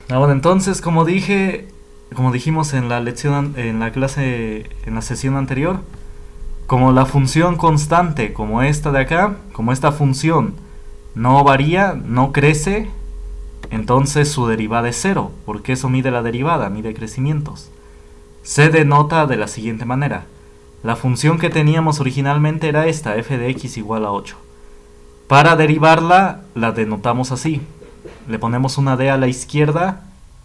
Bueno, entonces, como dijimos en la lección, en la clase, en la sesión anterior, como la función constante, como esta de acá, como esta función no varía, no crece, entonces su derivada es cero, porque eso mide la derivada, mide crecimientos. Se denota de la siguiente manera. La función que teníamos originalmente era esta, f de x igual a 8. Para derivarla, la denotamos así. Le ponemos una d a la izquierda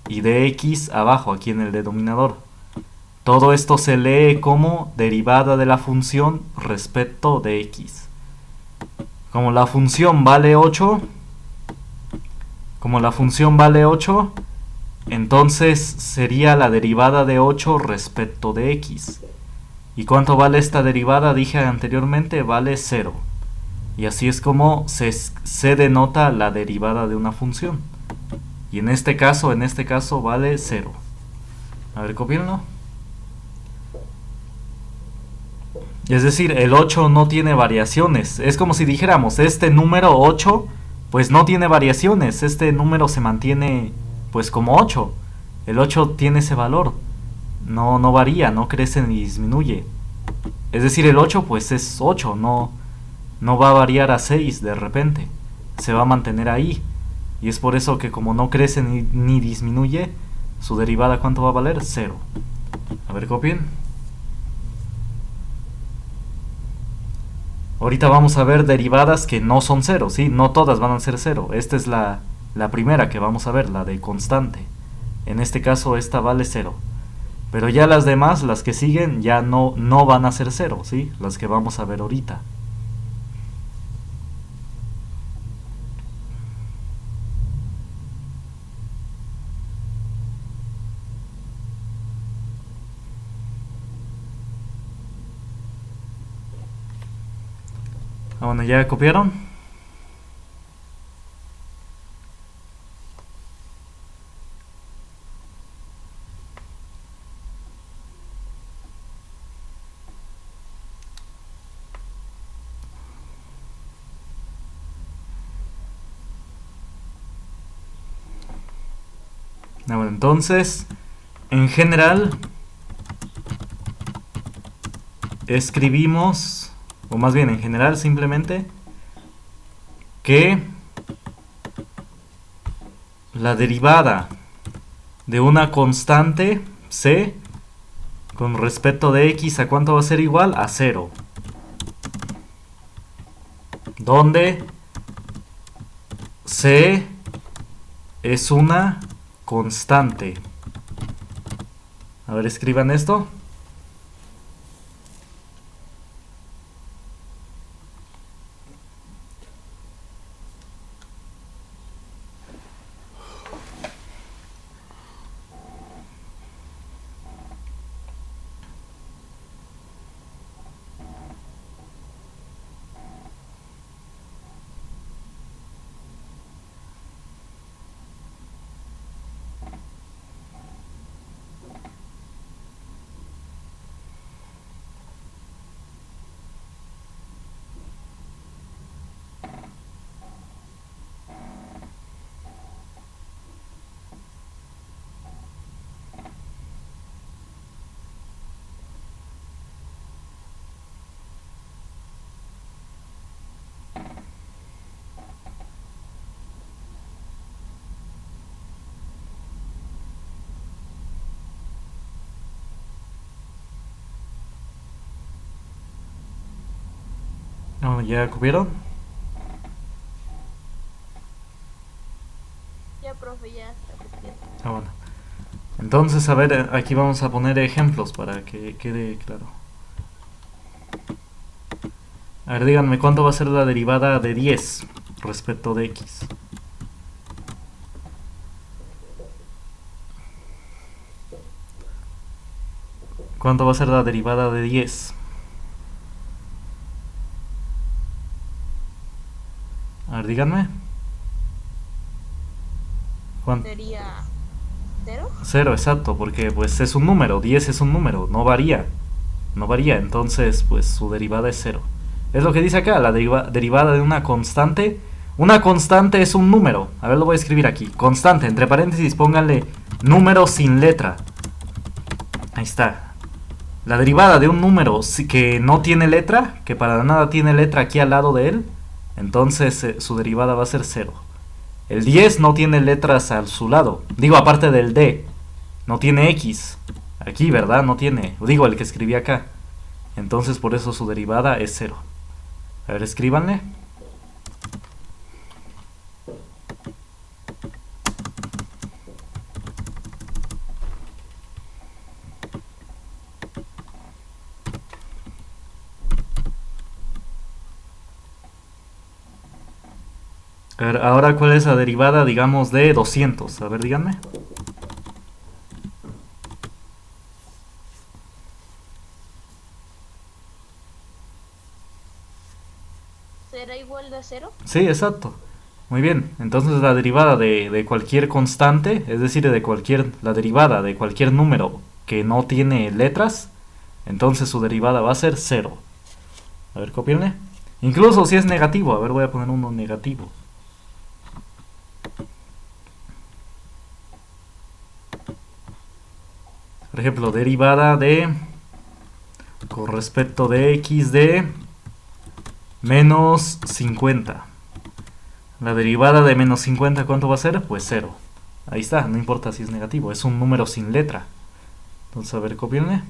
y dx abajo, aquí en el denominador. Todo esto se lee como derivada de la función respecto de x. Como la función vale 8, entonces sería la derivada de 8 respecto de x. ¿Y cuánto vale esta derivada? Dije anteriormente, vale 0. Y así es como se denota la derivada de una función. Y en este caso vale 0. A ver, copienlo. Es decir, el 8 no tiene variaciones. Es como si dijéramos, este número 8, pues no tiene variaciones. Este número se mantiene pues como 8. El 8 tiene ese valor. No varía, no crece ni disminuye. Es decir, el 8 pues es 8, no va a variar a 6 de repente. Se va a mantener ahí. Y es por eso que como no crece ni disminuye, su derivada ¿cuánto va a valer? 0. A ver, copien. Ahorita vamos a ver derivadas que no son 0, ¿sí? No todas van a ser 0. Esta es la primera que vamos a ver, la de constante. En este caso esta vale 0. Pero ya las demás, las que siguen, ya no van a ser 0, ¿sí? Las que vamos a ver ahorita. Bueno, ¿ya copiaron? Bueno, entonces, en general, escribimos, o más bien en general simplemente, que la derivada de una constante c con respecto de x, ¿a cuánto va a ser igual? A 0. Donde c es una constante. A ver, escriban esto. No, ¿ya copiaron? Ya, profe, ya está copiado. Bueno. Entonces, a ver, aquí vamos a poner ejemplos para que quede claro. A ver, díganme, ¿cuánto va a ser la derivada de 10 respecto de x? ¿Cuánto va a ser la derivada de 10? A ver, díganme. ¿Cuánto? Sería 0. 0, exacto, porque pues es un número, 10 es un número, no varía. No varía, entonces pues su derivada es 0. Es lo que dice acá, la derivada de una constante Una constante es un número. A ver, lo voy a escribir aquí. Constante, entre paréntesis, pónganle número sin letra. Ahí está. La derivada de un número que no tiene letra, que para nada tiene letra aquí al lado de él, entonces su derivada va a ser 0. El 10 no tiene letras a su lado. Digo, aparte del D. No tiene X. Aquí, ¿verdad? No tiene. Digo, el que escribí acá. Entonces, por eso su derivada es 0. A ver, escríbanle. A ver, ahora, ¿cuál es la derivada, digamos, de 200? A ver, díganme. ¿Será igual de 0? Sí, exacto. Muy bien. Entonces la derivada de cualquier constante, es decir, la derivada de cualquier número que no tiene letras, entonces su derivada va a ser 0. A ver, copienle. Incluso si es negativo. A ver, voy a poner uno negativo. Por ejemplo, derivada de con respecto de x de menos 50. La derivada de menos 50, ¿cuánto va a ser? Pues 0. Ahí está, no importa si es negativo, es un número sin letra. Entonces, a ver, copienle.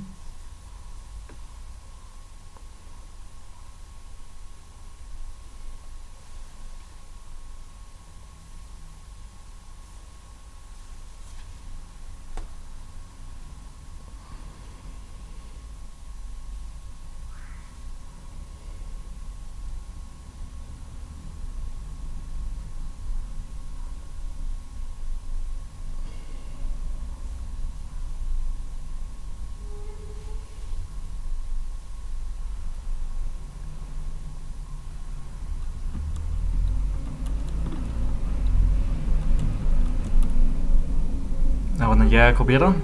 Ah, bueno, ¿ya copiaron?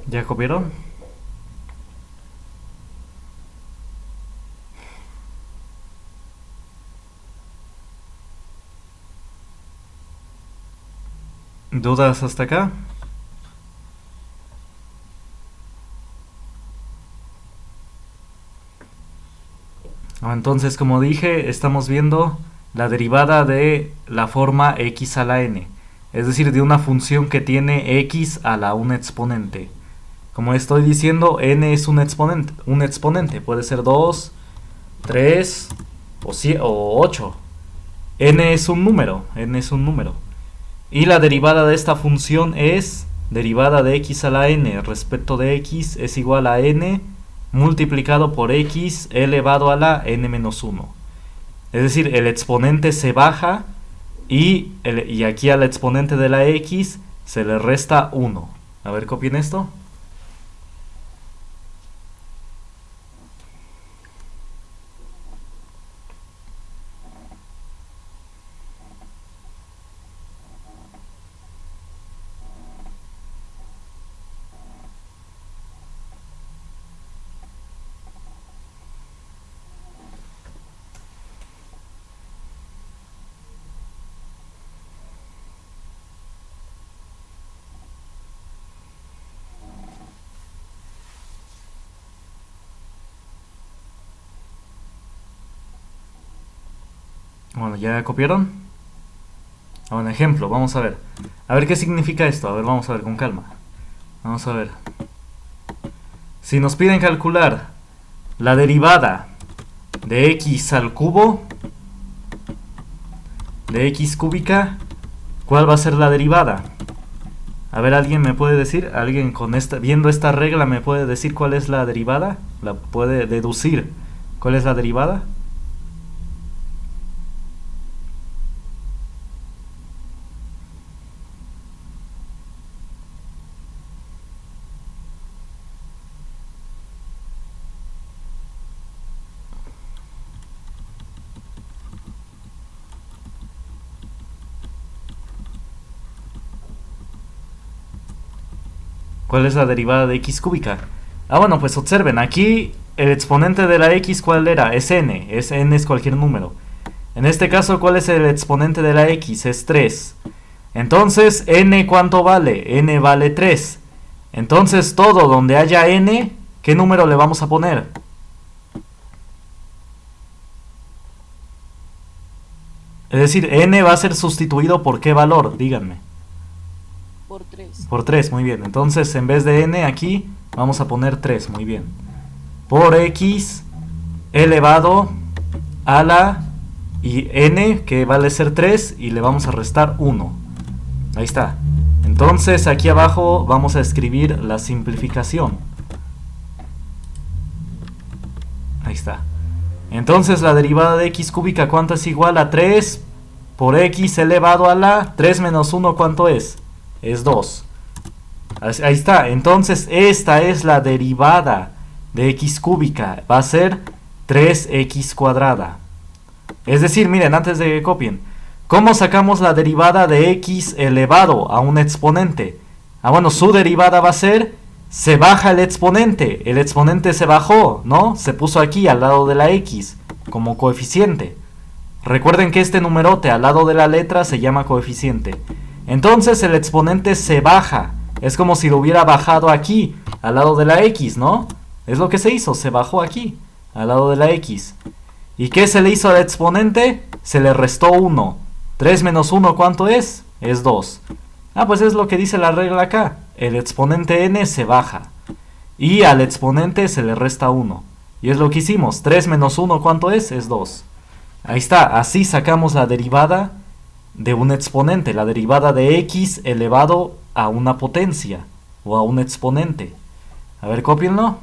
¿Ya copiaron? ¿Dudas hasta acá? Entonces, como dije, estamos viendo la derivada de la forma x a la n, es decir, de una función que tiene x a la un exponente. Como estoy diciendo, n es un exponente, puede ser 2, 3 o 8. N es un número, Y la derivada de esta función es derivada de x a la n respecto de x es igual a n multiplicado por x elevado a la n-1. Es decir, el exponente se baja y aquí al exponente de la x se le resta 1. A ver, copien esto. Bueno, ¿ya copiaron? Un ejemplo, vamos a ver. A ver qué significa esto. A ver, vamos a ver con calma. Vamos a ver. Si nos piden calcular la derivada de x al cubo, de x cúbica, ¿cuál va a ser la derivada? A ver, ¿alguien me puede decir? ¿Alguien viendo esta regla me puede decir cuál es la derivada? ¿La puede deducir cuál es la derivada? ¿Cuál es la derivada de x cúbica? Ah, bueno, pues observen, aquí el exponente de la x, ¿cuál era? Es n es cualquier número. En este caso, ¿cuál es el exponente de la x? Es 3. Entonces, n, ¿cuánto vale? N vale 3. Entonces, todo donde haya n, ¿qué número le vamos a poner? Es decir, n va a ser sustituido por ¿qué valor? Díganme. Por 3. Por 3, muy bien. Entonces, en vez de n aquí, vamos a poner 3, muy bien. Por x elevado a la y n, que vale ser 3, y le vamos a restar 1. Ahí está. Entonces, aquí abajo vamos a escribir la simplificación. Ahí está. Entonces, la derivada de x cúbica, ¿cuánto es igual a 3 por x elevado a la 3 menos 1? ¿Cuánto es? Es 2. Ahí está. Entonces, esta es la derivada de x cúbica. Va a ser 3x cuadrada. Es decir, miren, antes de que copien, ¿cómo sacamos la derivada de x elevado a un exponente? Ah, bueno, su derivada va a ser, se baja el exponente se bajó, ¿no? Se puso aquí al lado de la x como coeficiente. Recuerden que este numerote al lado de la letra se llama coeficiente. Entonces el exponente se baja, es como si lo hubiera bajado aquí, al lado de la x, ¿no? Es lo que se hizo, se bajó aquí, al lado de la x. ¿Y qué se le hizo al exponente? Se le restó 1. 3 menos 1, ¿cuánto es? Es 2. Ah, pues es lo que dice la regla acá. El exponente n se baja. Y al exponente se le resta 1. Y es lo que hicimos. 3 menos 1, ¿cuánto es? Es 2. Ahí está. Así sacamos la derivada de un exponente. La derivada de x elevado a una potencia. O a un exponente. A ver, cópienlo.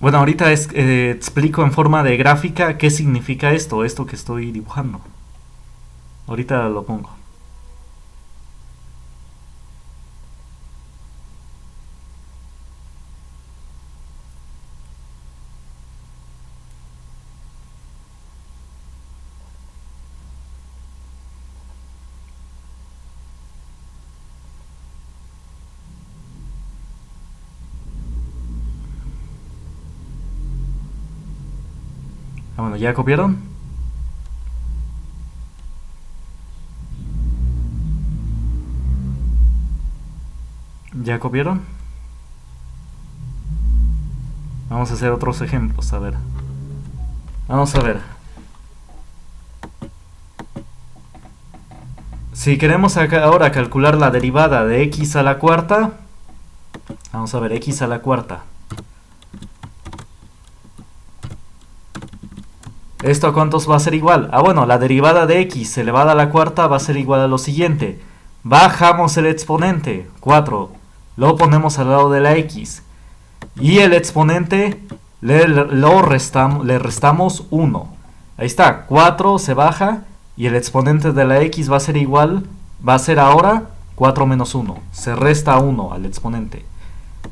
Bueno, ahorita explico en forma de gráfica qué significa esto que estoy dibujando. Ahorita lo pongo. Ah, bueno, ¿ya copiaron? ¿Ya copiaron? Vamos a hacer otros ejemplos, a ver. Vamos a ver. Si queremos ahora calcular la derivada de x a la cuarta, vamos a ver, x a la cuarta. ¿Esto a cuántos va a ser igual? Ah, bueno, la derivada de x elevada a la cuarta va a ser igual a lo siguiente. Bajamos el exponente, 4. Lo ponemos al lado de la x. Y el exponente le restamos 1. Ahí está, 4 se baja. Y el exponente de la x va a ser igual, va a ser ahora 4 menos 1. Se resta 1 al exponente.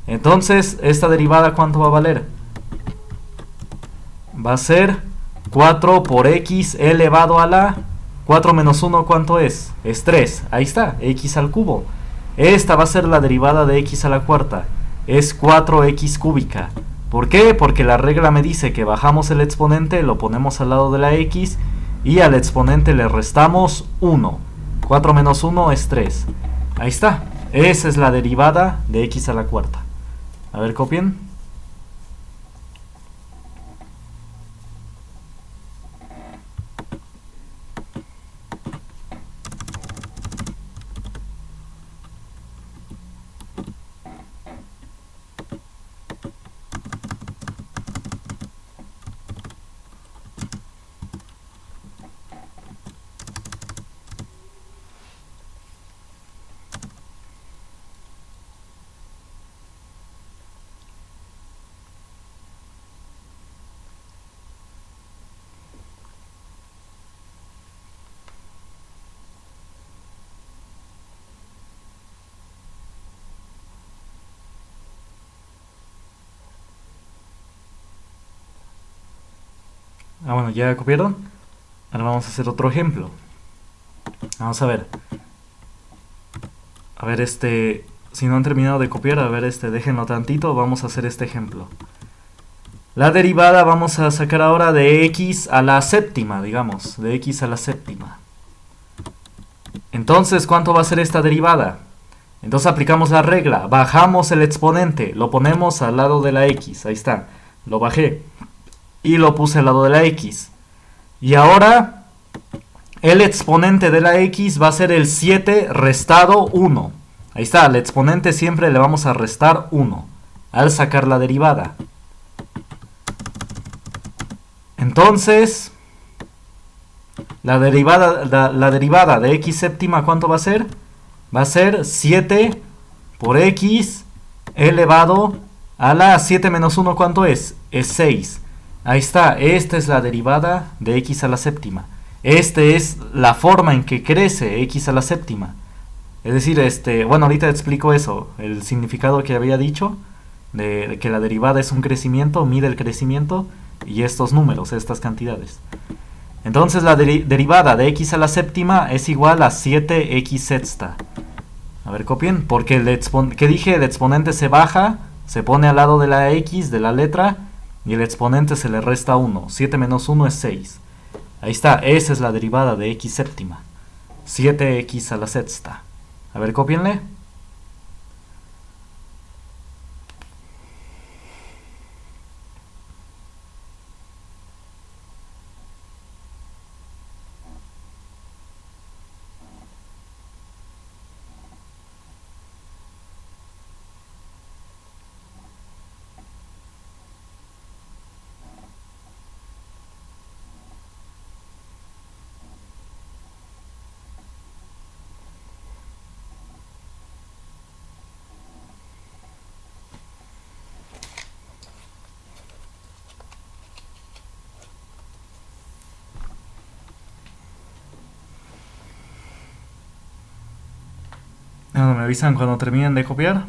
Entonces, esta derivada, ¿cuánto va a valer? Va a ser 4 por x elevado a la 4 menos 1, ¿cuánto es? Es 3. Ahí está, x al cubo. Esta va a ser la derivada de x a la cuarta. Es 4x cúbica. ¿Por qué? Porque la regla me dice que bajamos el exponente, lo ponemos al lado de la x y al exponente le restamos 1. 4 menos 1 es 3. Ahí está. Esa es la derivada de x a la cuarta. A ver, copien. Ah, bueno, ¿ya copiaron? Ahora vamos a hacer otro ejemplo. Vamos a ver. A ver, si no han terminado de copiar, a ver, déjenlo tantito, vamos a hacer este ejemplo. La derivada vamos a sacar ahora de x a la séptima, digamos, de x a la séptima. Entonces, ¿cuánto va a ser esta derivada? Entonces aplicamos la regla, bajamos el exponente, lo ponemos al lado de la x, ahí está, lo bajé y lo puse al lado de la x. Y ahora el exponente de la x va a ser el 7 restado 1. Ahí está, al exponente siempre le vamos a restar 1 al sacar la derivada. Entonces, la derivada de x séptima, ¿cuánto va a ser? Va a ser 7 por x elevado a la 7 menos 1, ¿cuánto es? Es 6. Ahí está, esta es la derivada de x a la séptima. Esta es la forma en que crece x a la séptima. Es decir, bueno, ahorita explico eso, el significado que había dicho, de que la derivada es un crecimiento, mide el crecimiento, y estos números, estas cantidades. Entonces la derivada de x a la séptima es igual a 7x sexta. A ver, copien, porque ¿qué dije? El exponente se baja, se pone al lado de la x, de la letra, y el exponente se le resta 1. 7 menos 1 es 6. Ahí está, esa es la derivada de x séptima. 7x a la sexta. A ver, copienle. No, me avisan cuando terminen de copiar.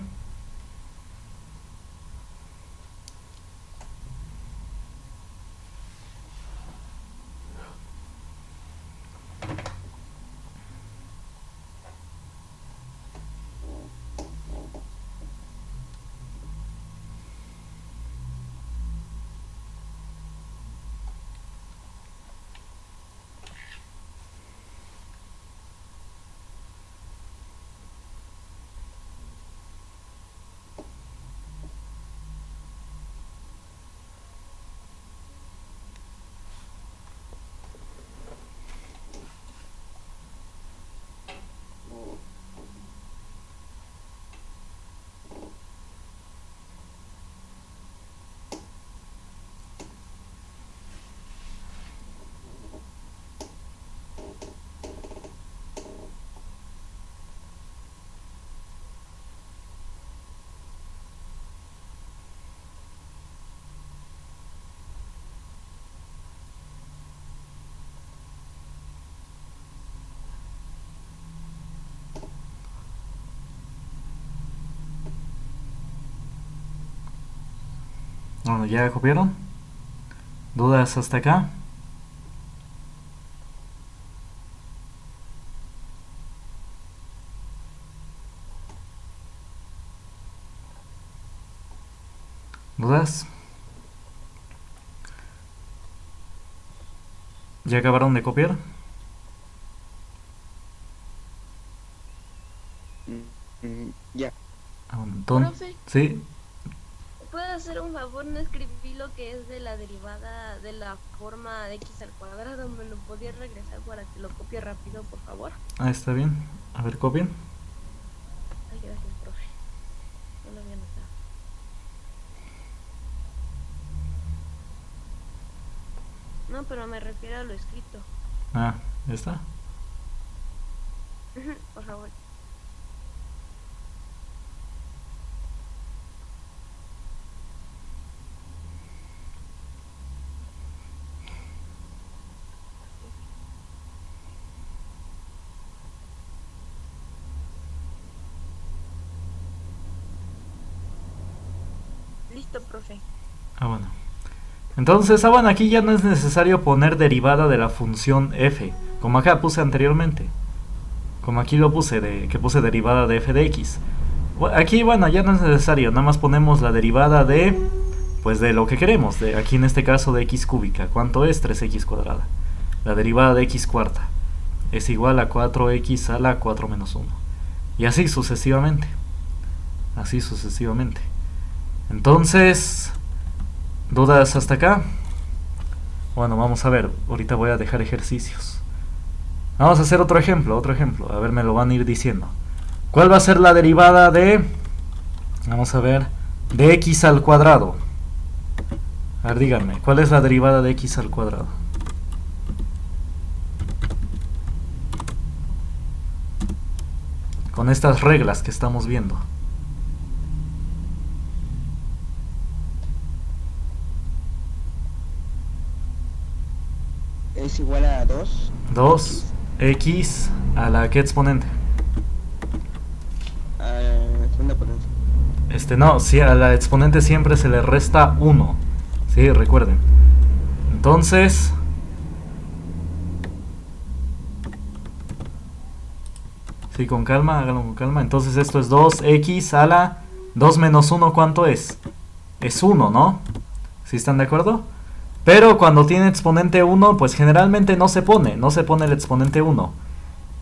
Bueno, ¿ya copiaron? ¿Dudas hasta acá? ¿Dudas? ¿Ya acabaron de copiar? Ya. Profe. ¿Sí? ¿Puede hacer un favor? No escribí lo que es de la derivada de la forma de x al cuadrado. ¿Me lo podía regresar para que lo copie rápido, por favor? Ah, está bien. A ver, copien. Ay, gracias, profe. No lo había notado. No, pero me refiero a lo escrito. Ah, ¿ya está? Por favor. Listo, profe. Ah, bueno. Entonces, bueno, aquí ya no es necesario poner derivada de la función f, como acá puse anteriormente. Como aquí lo puse, que puse derivada de f de x. Aquí, bueno, ya no es necesario, nada más ponemos la derivada de, pues de lo que queremos, de aquí en este caso de x cúbica. ¿Cuánto es? 3x cuadrada. La derivada de x cuarta es igual a 4x a la 4 menos 1. Y así sucesivamente. Así sucesivamente. Entonces, ¿dudas hasta acá? Bueno, vamos a ver, ahorita voy a dejar ejercicios. Vamos a hacer otro ejemplo, a ver, me lo van a ir diciendo. ¿Cuál va a ser la derivada de, vamos a ver, de x al cuadrado? A ver, díganme, ¿cuál es la derivada de x al cuadrado? Con estas reglas que estamos viendo. Es igual a 2. 2x a la ¿qué exponente? Segunda potencia. No, sí, a la exponente siempre se le resta 1. Sí, recuerden. Entonces, sí, con calma, háganlo con calma. Entonces esto es 2x a la 2 menos 1, ¿cuánto es? Es 1, ¿no? ¿Sí están de acuerdo? Pero cuando tiene exponente 1, pues generalmente no se pone el exponente 1.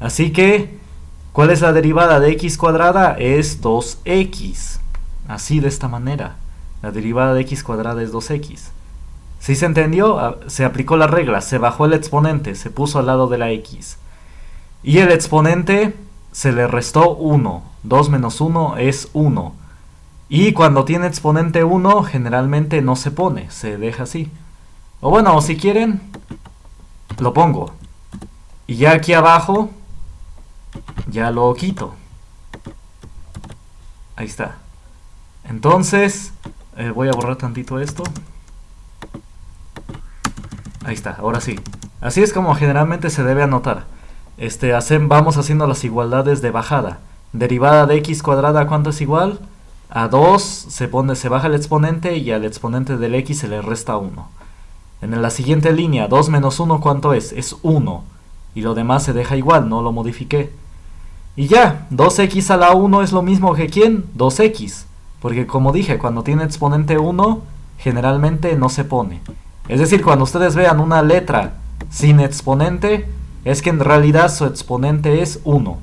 Así que, ¿cuál es la derivada de x cuadrada? Es 2x. Así, de esta manera. La derivada de x cuadrada es 2x. ¿Sí se entendió? Se aplicó la regla, se bajó el exponente, se puso al lado de la x. Y el exponente se le restó 1. 2 menos 1 es 1. Y cuando tiene exponente 1, generalmente no se pone, se deja así. O bueno, o si quieren, lo pongo. Y ya aquí abajo, ya lo quito. Ahí está. Entonces, voy a borrar tantito esto. Ahí está, ahora sí. Así es como generalmente se debe anotar. Vamos haciendo las igualdades de bajada. Derivada de x cuadrada, ¿cuánto es igual? A 2 se baja el exponente y al exponente del x se le resta 1. En la siguiente línea, 2 menos 1, ¿cuánto es? Es 1. Y lo demás se deja igual, no lo modifiqué. Y ya, 2x a la 1 es lo mismo que ¿quién? 2x. Porque como dije, cuando tiene exponente 1, generalmente no se pone. Es decir, cuando ustedes vean una letra sin exponente, es que en realidad su exponente es 1.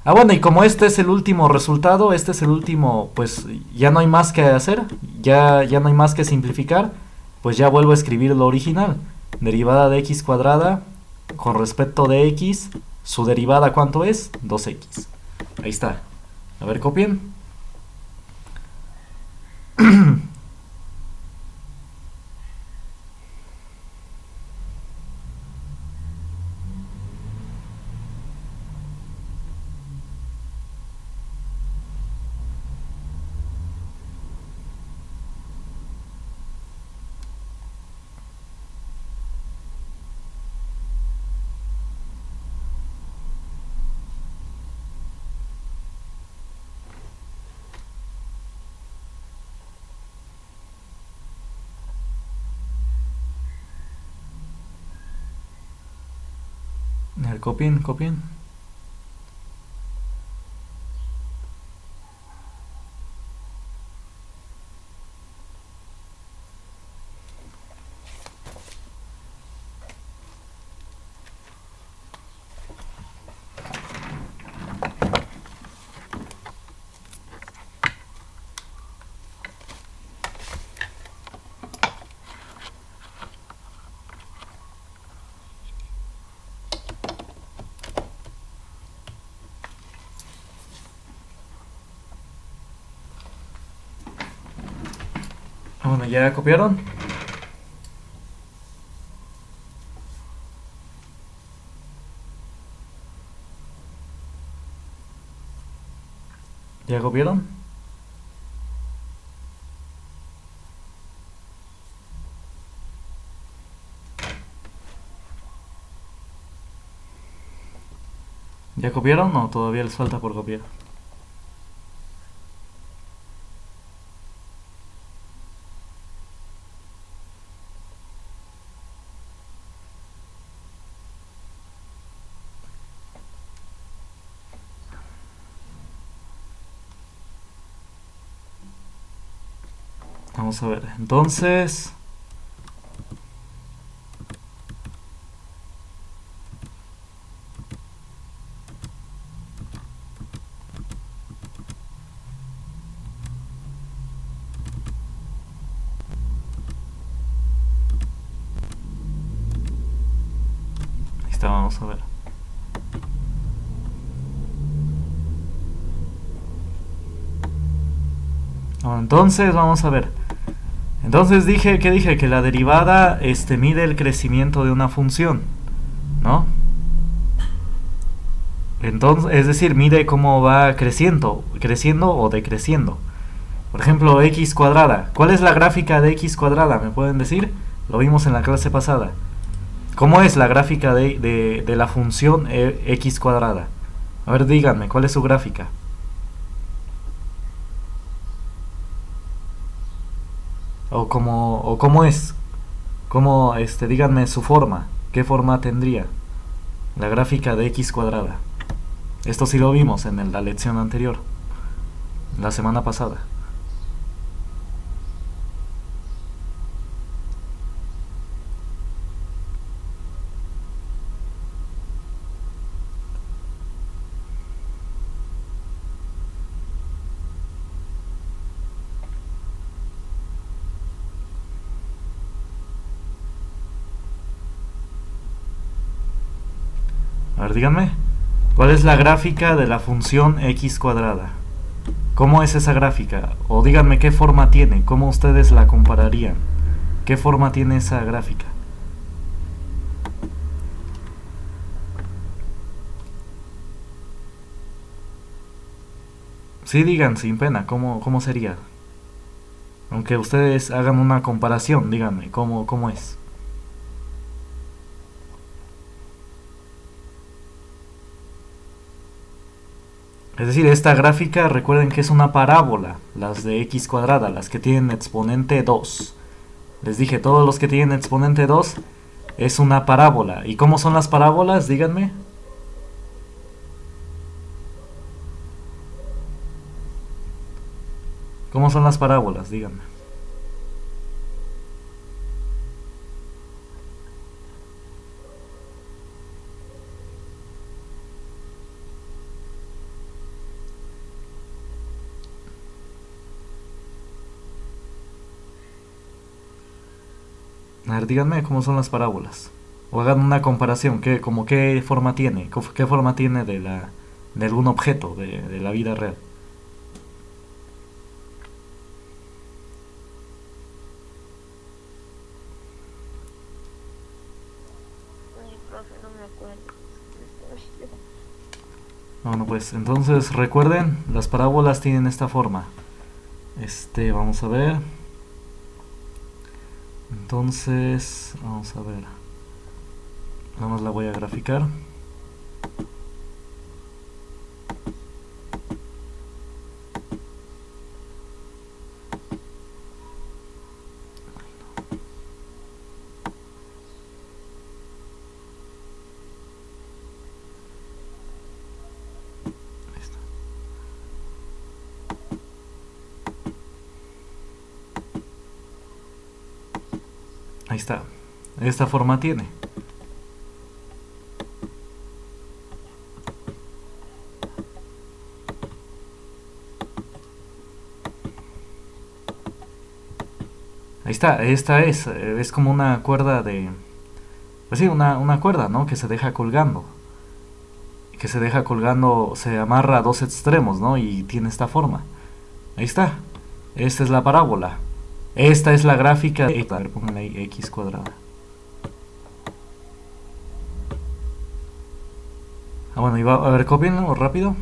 Ah, bueno, y como este es el último resultado, este es el último, pues ya no hay más que hacer, ya no hay más que simplificar, pues ya vuelvo a escribir lo original. Derivada de x cuadrada con respecto de x, su derivada ¿cuánto es? 2x. Ahí está. A ver, copien. A ver, copien, copien. Bueno, ¿ya copiaron? ¿Ya copiaron? ¿Ya copiaron o todavía les falta por copiar? Vamos a ver, entonces... Ahí está, vamos a ver. Bueno, entonces, vamos a ver. Entonces dije que la derivada mide el crecimiento de una función, ¿no? Entonces, es decir, mide cómo va creciendo o decreciendo. Por ejemplo, x cuadrada. ¿Cuál es la gráfica de x cuadrada? ¿Me pueden decir? Lo vimos en la clase pasada. ¿Cómo es la gráfica de la función x cuadrada? A ver, díganme, ¿cuál es su gráfica? O cómo es. Díganme su forma. ¿Qué forma tendría la gráfica de x cuadrada? Esto sí lo vimos en la lección anterior, la semana pasada. A ver, díganme, ¿cuál es la gráfica de la función x cuadrada? ¿Cómo es esa gráfica? O díganme qué forma tiene, cómo ustedes la compararían. ¿Qué forma tiene esa gráfica? Sí, digan sin pena, ¿cómo sería? Aunque ustedes hagan una comparación, díganme, ¿cómo es? Es decir, esta gráfica, recuerden que es una parábola, las de x cuadrada, las que tienen exponente 2. Les dije, todos los que tienen exponente 2 es una parábola. ¿Y cómo son las parábolas? Díganme. ¿Cómo son las parábolas? Díganme. A ver, díganme cómo son las parábolas. O hagan una comparación, qué forma tiene, qué forma tiene de algún objeto de la vida real. Ay, profe, no me acuerdo. Bueno, pues entonces recuerden, las parábolas tienen esta forma. Vamos a ver. Entonces, vamos a ver. Nada más la voy a graficar. Ahí está. Ahí está. Esta forma tiene. Ahí está, esta es como una cuerda de... Pues sí, una cuerda, ¿no? Que se deja colgando. Se amarra a dos extremos, ¿no? Y tiene esta forma. Ahí está. Esta es la parábola. Esta es la gráfica. A ver, pónganle ahí x cuadrada. Ah, bueno, a ver, cópienlo rápido.